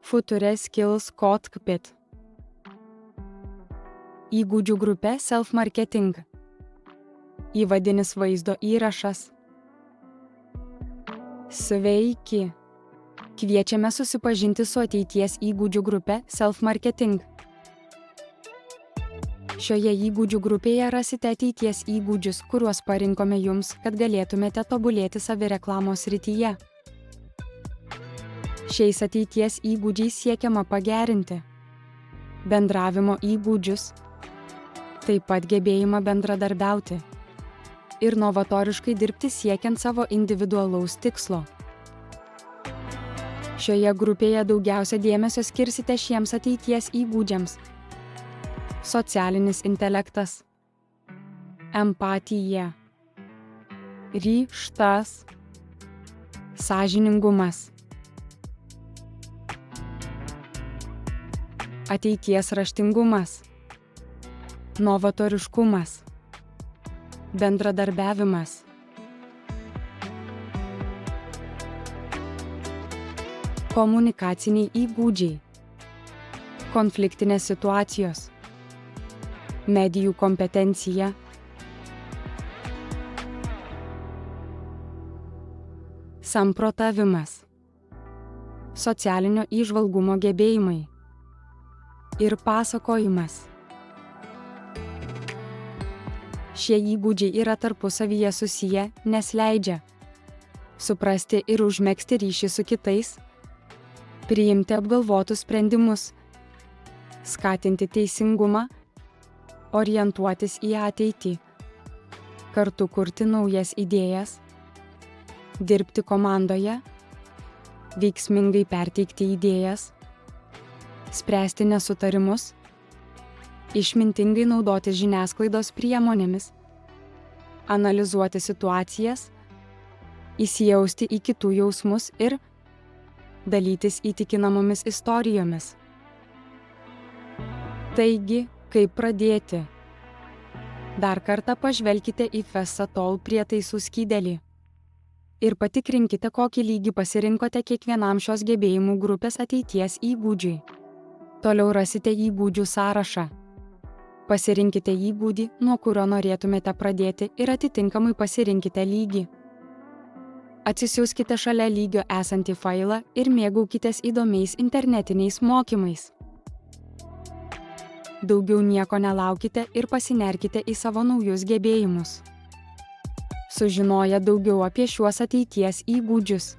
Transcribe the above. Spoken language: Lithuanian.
Future Skills Cockpit. Įgūdžių grupė Self-marketing. Įvadinis vaizdo įrašas. Sveiki! Kviečiame susipažinti su ateities įgūdžių grupe Self-marketing. Šioje įgūdžių grupėje rasite ateities įgūdžius, kuriuos parinkome jums, kad galėtumėte tobulėti savireklamos srityje. Šiais ateities įgūdžiais siekiama pagerinti bendravimo įgūdžius, taip pat gebėjimą bendradarbiauti ir novatoriškai dirbti siekiant savo individualaus tikslo. Šioje grupėje daugiausia dėmesio skirsite šiems ateities įgūdžiams: socialinis intelektas, empatija, ryžtas, sąžiningumas, ateities raštingumas, novatoriškumas, bendradarbiavimas. Komunikaciniai įgūdžiai, konfliktinės situacijos, medijų kompetencija, samprotavimas, socialinio įžvalgumo gebėjimai ir pasakojimas. Šie įgūdžiai yra tarpusavyje susiję, nes leidžia suprasti ir užmegzti ryšį su kitais, priimti apgalvotus sprendimus, skatinti teisingumą, orientuotis į ateitį, kartu kurti naujas idėjas, dirbti komandoje, veiksmingai perteikti idėjas, spręsti nesutarimus, išmintingai naudotis žiniasklaidos priemonėmis, analizuoti situacijas, įsijausti į kitų jausmus ir dalytis įtikinamomis istorijomis. Taigi, kaip pradėti? Dar kartą pažvelkite į Fessatool prietaisų skydelį ir patikrinkite, kokį lygį pasirinkote kiekvienam šios gebėjimų grupės ateities įgūdžiui. Toliau rasite įgūdžių sąrašą. Pasirinkite įgūdį, nuo kurio norėtumėte pradėti, ir atitinkamai pasirinkite lygį. Atsisiųskite šalia lygio esantį failą ir mėgaukitės įdomiais internetiniais mokymais. Daugiau nieko nelaukite ir pasinerkite į savo naujus gebėjimus. Sužinoję daugiau apie šiuos ateities įgūdžius,